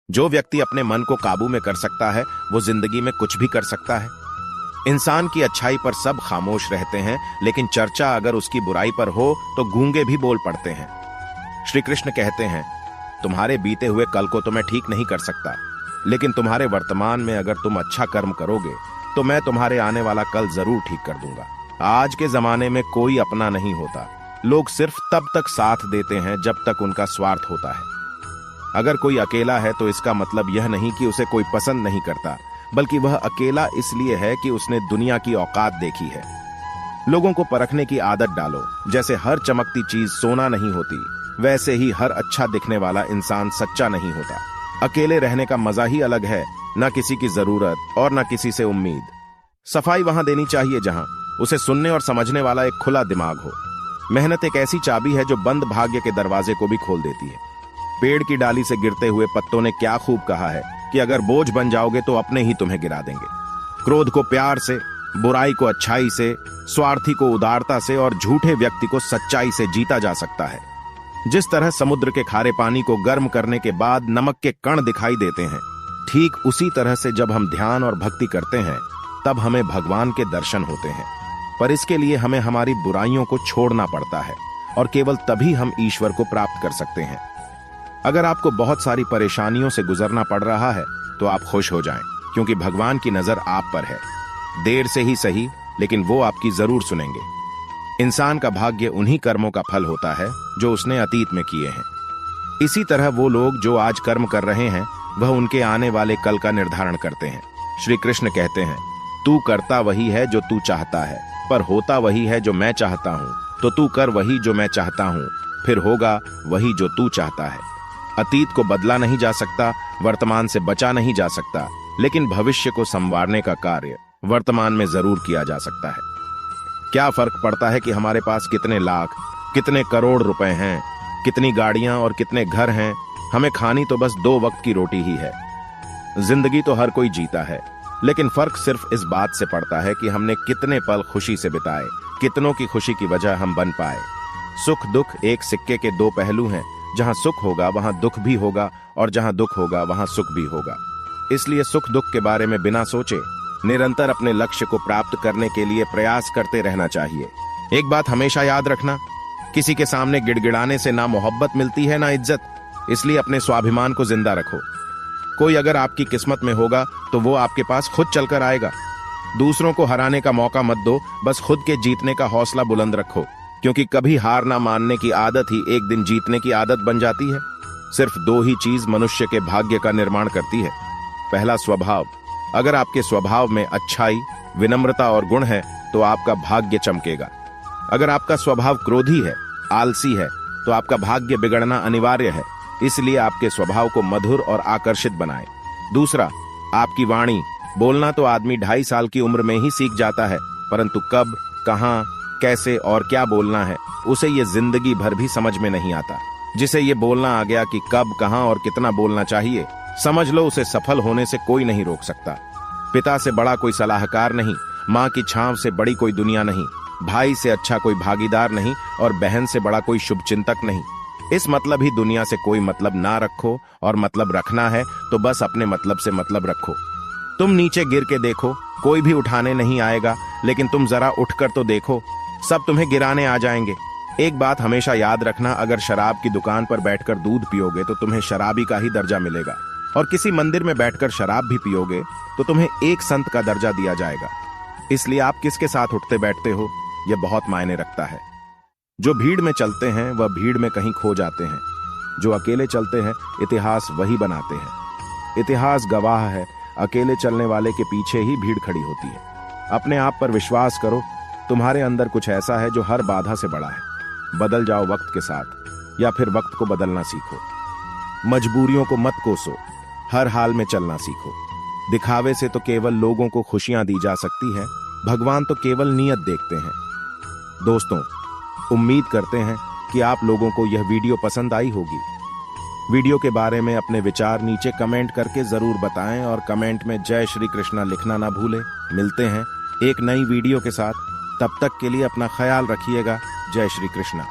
जो व्यक्ति अपने मन को काबू में कर सकता है वो जिंदगी में कुछ भी कर सकता है। इंसान की अच्छाई पर सब खामोश रहते हैं, लेकिन चर्चा अगर उसकी बुराई पर हो तो गूंगे भी बोल पड़ते हैं। श्री कृष्ण कहते हैं, तुम्हारे बीते हुए कल को तो मैं ठीक नहीं कर सकता, लेकिन तुम्हारे वर्तमान में अगर तुम अच्छा कर्म करोगे तो मैं तुम्हारे आने वाला कल जरूर ठीक कर दूंगा। आज के जमाने में कोई अपना नहीं होता। लोग सिर्फ तब तक साथ देते हैं जब तक उनका स्वार्थ होता है। अगर कोई अकेला है तो इसका मतलब यह नहीं कि उसे कोई पसंद नहीं करता, बल्कि वह अकेला इसलिए है कि उसने दुनिया की औकात देखी है। लोगों को परखने की आदत डालो। जैसे हर चमकती चीज सोना नहीं होती, वैसे ही हर अच्छा दिखने वाला इंसान सच्चा नहीं होता। अकेले रहने का मजा ही अलग है, न किसी की जरूरत और न किसी से उम्मीद। सफाई वहां देनी चाहिए जहां उसे सुनने और समझने वाला एक खुला दिमाग हो। मेहनत एक ऐसी चाबी है जो बंद भाग्य के दरवाजे को भी खोल देती है। पेड़ की डाली से गिरते हुए पत्तों ने क्या खूब कहा है कि अगर बोझ बन जाओगे तो अपने ही तुम्हें गिरा देंगे। क्रोध को प्यार से, बुराई को अच्छाई से, स्वार्थी को उदारता से और झूठे व्यक्ति को सच्चाई से जीता जा सकता है। जिस तरह समुद्र के खारे पानी को गर्म करने के बाद नमक के कण दिखाई देते हैं, ठीक उसी तरह से जब हम ध्यान और भक्ति करते हैं तब हमें भगवान के दर्शन होते हैं। पर इसके लिए हमें हमारी बुराइयों को छोड़ना पड़ता है और केवल तभी हम ईश्वर को प्राप्त कर सकते हैं। अगर आपको बहुत सारी परेशानियों से गुजरना पड़ रहा है तो आप खुश हो जाएं, क्योंकि भगवान की नजर आप पर है। देर से ही सही, लेकिन वो आपकी जरूर सुनेंगे। इंसान का भाग्य उन्हीं कर्मों का फल होता है जो उसने अतीत में किए हैं। इसी तरह वो लोग जो आज कर्म कर रहे हैं वह उनके आने वाले कल का निर्धारण करते हैं। श्री कृष्ण कहते हैं, तू करता वही है जो तू चाहता है, पर होता वही है जो मैं चाहता हूँ। तो तू कर वही जो मैं चाहता हूँ, फिर होगा वही जो तू चाहता है। अतीत को बदला नहीं जा सकता, वर्तमान से बचा नहीं जा सकता, लेकिन भविष्य को संवारने का कार्य वर्तमान में जरूर किया जा सकता है। क्या फर्क पड़ता है कि हमारे पास कितने लाख, कितने करोड़ रुपए हैं, कितनी गाड़ियां और कितने घर हैं। हमें खानी तो बस 2 वक्त की रोटी ही है। जिंदगी तो हर कोई जीता है, लेकिन फर्क सिर्फ इस बात से पड़ता है कि हमने कितने पल खुशी से बिताए, कितनों की खुशी की वजह हम बन पाए। सुख दुख एक सिक्के के 2 पहलू हैं। जहां सुख होगा वहां दुख भी होगा, और जहां दुख होगा वहां सुख भी होगा। इसलिए सुख दुख के बारे में बिना सोचे निरंतर अपने लक्ष्य को प्राप्त करने के लिए प्रयास करते रहना चाहिए। एक बात हमेशा याद रखना, किसी के सामने गिड़गिड़ाने से ना मोहब्बत मिलती है ना इज्जत। इसलिए अपने स्वाभिमान को जिंदा रखो। कोई अगर आपकी किस्मत में होगा तो वो आपके पास खुद चलकर आएगा। दूसरों को हराने का मौका मत दो, बस खुद के जीतने का हौसला बुलंद रखो, क्योंकि कभी हार ना मानने की आदत ही एक दिन जीतने की आदत बन जाती है। सिर्फ 2 ही चीज मनुष्य के भाग्य का निर्माण करती है। पहला, स्वभाव। अगर आपके स्वभाव में अच्छाई, विनम्रता और गुण है तो आपका भाग्य चमकेगा। अगर आपका स्वभाव क्रोधी है, आलसी है, तो आपका भाग्य बिगड़ना अनिवार्य है। इसलिए आपके स्वभाव को मधुर और आकर्षित बनाएं। दूसरा, आपकी वाणी। बोलना तो आदमी 2.5 साल की उम्र में ही सीख जाता है, परंतु कब, कहां, कैसे और क्या बोलना है उसे ये जिंदगी भर भी समझ में नहीं आता। जिसे ये बोलना आ गया कि कब, कहां और कितना बोलना चाहिए, समझ लो उसे सफल होने से कोई नहीं रोक सकता। पिता से बड़ा कोई सलाहकार नहीं, माँ की छांव से बड़ी कोई दुनिया नहीं, भाई से अच्छा कोई भागीदार नहीं और बहन से बड़ा कोई शुभचिंतक नहीं। इस मतलब ही दुनिया से कोई मतलब ना रखो, और मतलब रखना है तो बस अपने मतलब से मतलब रखो। तुम नीचे गिर के देखो, कोई भी उठाने नहीं आएगा, लेकिन तुम जरा उठकर तो देखो, सब तुम्हें गिराने आ जाएंगे। एक बात हमेशा याद रखना, अगर शराब की दुकान पर बैठकर दूध पियोगे तो तुम्हें शराबी का ही दर्जा मिलेगा, और किसी मंदिर में बैठकर शराब भी पियोगे तो तुम्हें एक संत का दर्जा दिया जाएगा। इसलिए आप किसके साथ उठते बैठते हो यह बहुत मायने रखता है। जो भीड़ में चलते हैं वह भीड़ में कहीं खो जाते हैं, जो अकेले चलते हैं इतिहास वही बनाते हैं। इतिहास गवाह है, अकेले चलने वाले के पीछे ही भीड़ खड़ी होती है। अपने आप पर विश्वास करो, तुम्हारे अंदर कुछ ऐसा है जो हर बाधा से बड़ा है। बदल जाओ वक्त के साथ, या फिर वक्त को बदलना सीखो। मजबूरियों को मत कोसो, हर हाल में चलना सीखो। दिखावे से तो केवल लोगों को खुशियां दी जा सकती है, भगवान तो केवल नियत देखते हैं। दोस्तों, उम्मीद करते हैं कि आप लोगों को यह वीडियो पसंद आई होगी। वीडियो के बारे में अपने विचार नीचे कमेंट करके जरूर बताएं, और कमेंट में जय श्री कृष्णा लिखना ना भूलें। मिलते हैं एक नई वीडियो के साथ, तब तक के लिए अपना ख्याल रखिएगा। जय श्री कृष्णा।